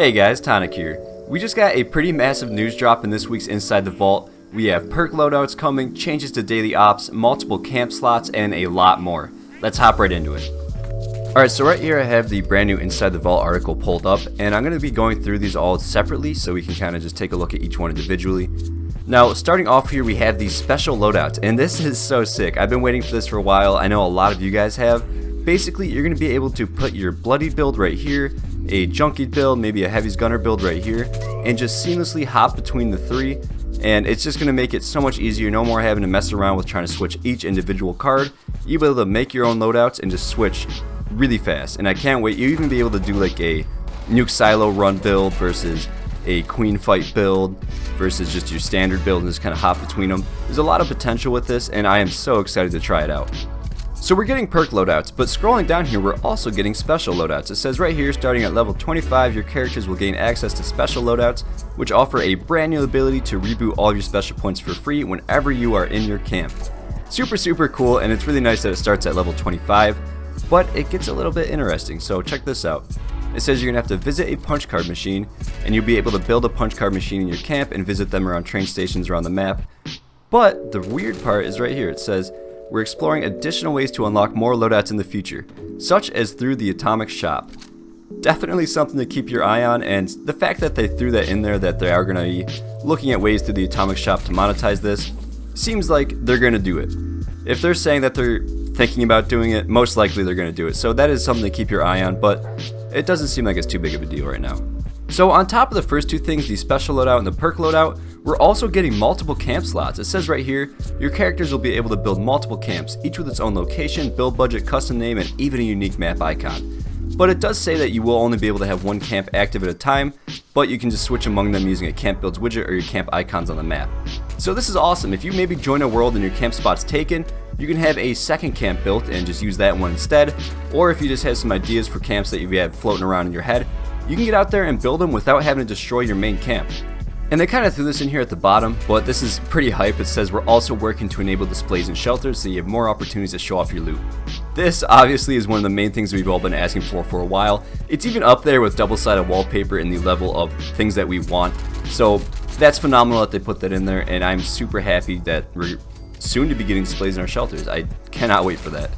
Hey guys, Tonic here. We just got a pretty massive news drop in this week's Inside the Vault. We have perk loadouts coming, changes to daily ops, multiple camp slots, and a lot more. Let's hop right into it. Alright, so right here I have the brand new Inside the Vault article pulled up, and I'm going to be going through these all separately so we can kind of just take a look at each one individually. Now, starting off here, we have these special loadouts, and this is so sick. I've been waiting for this for a while. I know a lot of you guys have. Basically, you're going to be able to put your bloodied build right here, a junkied build, maybe a heavy's gunner build right here, and just seamlessly hop between the three, and it's just going to make it so much easier. No more having to mess around with trying to switch each individual card. You'll be able to make your own loadouts and just switch really fast, and I can't wait. You'll even be able to do like a nuke silo run build versus a queen fight build versus just your standard build and just kind of hop between them. There's a lot of potential with this, and I am so excited to try it out. So we're getting perk loadouts, but scrolling down here we're also getting special loadouts. It says right here, starting at level 25, your characters will gain access to special loadouts, which offer a brand new ability to reboot all of your special points for free whenever you are in your camp. Super cool, and it's really nice that it starts at level 25, but it gets a little bit interesting, so check this out. It says you're going to have to visit a punch card machine, and you'll be able to build a punch card machine in your camp and visit them around train stations around the map. But the weird part is right here. It says, we're exploring additional ways to unlock more loadouts in the future, such as through the Atomic Shop. Definitely something to keep your eye on, and the fact that they threw that in there, that they are going to be looking at ways through the Atomic Shop to monetize this, seems like they're going to do it. If they're saying that they're thinking about doing it, most likely they're going to do it. So that is something to keep your eye on, but it doesn't seem like it's too big of a deal right now. So on top of the first two things, the special loadout and the perk loadout, we're also getting multiple camp slots. It says right here, your characters will be able to build multiple camps, each with its own location, build budget, custom name, and even a unique map icon. But it does say that you will only be able to have one camp active at a time, but you can just switch among them using a camp builds widget or your camp icons on the map. So this is awesome. If you maybe join a world and your camp spot's taken, you can have a second camp built and just use that one instead. Or if you just have some ideas for camps that you have floating around in your head, you can get out there and build them without having to destroy your main camp. And they kind of threw this in here at the bottom, but this is pretty hype. It says we're also working to enable displays in shelters so you have more opportunities to show off your loot. This obviously is one of the main things we've all been asking for a while. It's even up there with double-sided wallpaper in the level of things that we want. So that's phenomenal that they put that in there, and I'm super happy that we're soon to be getting displays in our shelters. I cannot wait for that.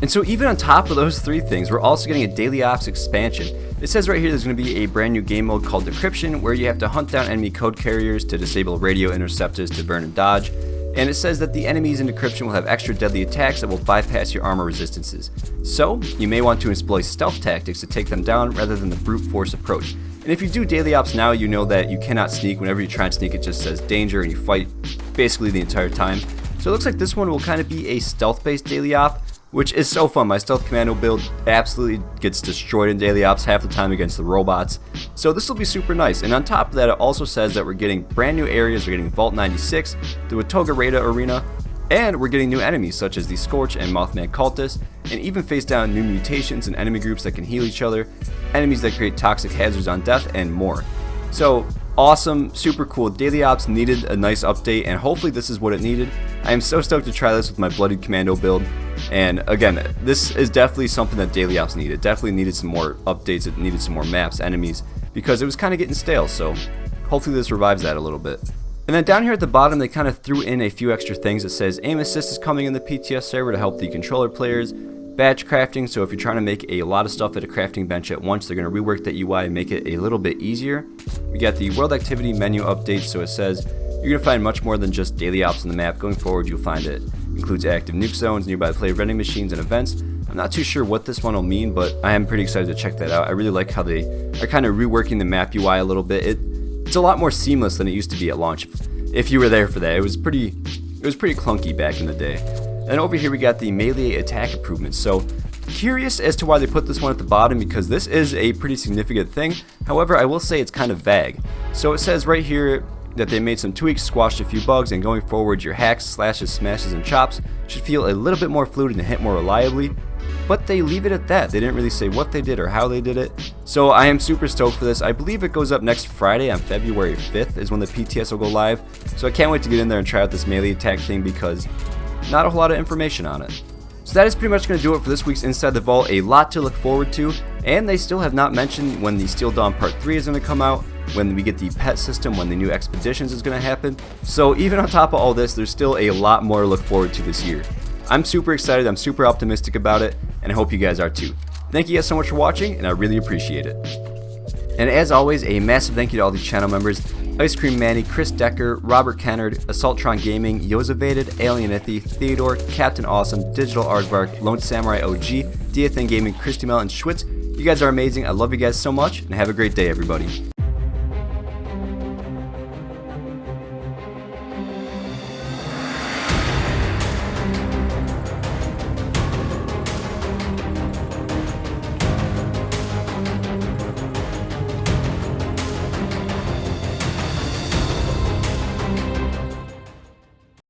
And so even on top of those three things, we're also getting a daily ops expansion. It says right here there's going to be a brand new game mode called Decryption, where you have to hunt down enemy code carriers to disable radio interceptors to burn and dodge. And it says that the enemies in Decryption will have extra deadly attacks that will bypass your armor resistances. So you may want to employ stealth tactics to take them down rather than the brute force approach. And if you do daily ops now, you know that you cannot sneak. Whenever you try and sneak, it just says danger and you fight basically the entire time. So it looks like this one will kind of be a stealth-based daily op, which is so fun. My stealth commando build absolutely gets destroyed in daily ops half the time against the robots. So this will be super nice. And on top of that, it also says that we're getting brand new areas. We're getting Vault 96, the Watoga Rada Arena, and we're getting new enemies such as the Scorch and Mothman Cultists, and even face down new mutations and enemy groups that can heal each other, enemies that create toxic hazards on death, and more. So awesome, super cool. Daily ops needed a nice update, and hopefully this is what it needed. I am so stoked to try this with my bloodied commando build. And again, this is definitely something that daily ops needed. Definitely needed some more updates. It needed some more maps, enemies, because it was kind of getting stale. So hopefully this revives that a little bit. And then down here at the bottom, they kind of threw in a few extra things. It says aim assist is coming in the PTS server to help the controller players. Batch crafting, so if you're trying to make a lot of stuff at a crafting bench at once, they're going to rework that UI and make it a little bit easier. We got the world activity menu update, so it says you're going to find much more than just daily ops on the map. Going forward, you'll find it includes active nuke zones, nearby play vending machines, and events. I'm not too sure what this one will mean, but I am pretty excited to check that out. I really like how they are kind of reworking the map UI a little bit. It's a lot more seamless than it used to be at launch. If you were there for that, it was pretty clunky back in the day. And over here we got the melee attack improvements. So curious as to why they put this one at the bottom, because this is a pretty significant thing. However, I will say it's kind of vague. So it says right here that they made some tweaks, squashed a few bugs, and going forward your hacks, slashes, smashes, and chops should feel a little bit more fluid and hit more reliably. But they leave it at that. They didn't really say what they did or how they did it. So I am super stoked for this. I believe it goes up next Friday on February 5th is when the PTS will go live. So I can't wait to get in there and try out this melee attack thing, because not a whole lot of information on it. So that is pretty much going to do it for this week's Inside the Vault. A lot to look forward to, And they still have not mentioned when the Steel Dawn Part 3 is going to come out, when we get the pet system, when the new expeditions is going to happen. So even on top of all this, there's still a lot more to look forward to this year. I'm super excited, I'm super optimistic about it, and I hope you guys are too. Thank you guys so much for watching, and I really appreciate it. And as always, a massive thank you to all these channel members: Ice Cream Manny, Chris Decker, Robert Kennard, Assaultron Gaming, Yosevated, Alien Ithy, Theodore, Captain Awesome, Digital Aardvark, Lone Samurai OG, Diathan Gaming, Christy Mel, and Schwitz. You guys are amazing. I love you guys so much, and have a great day, everybody.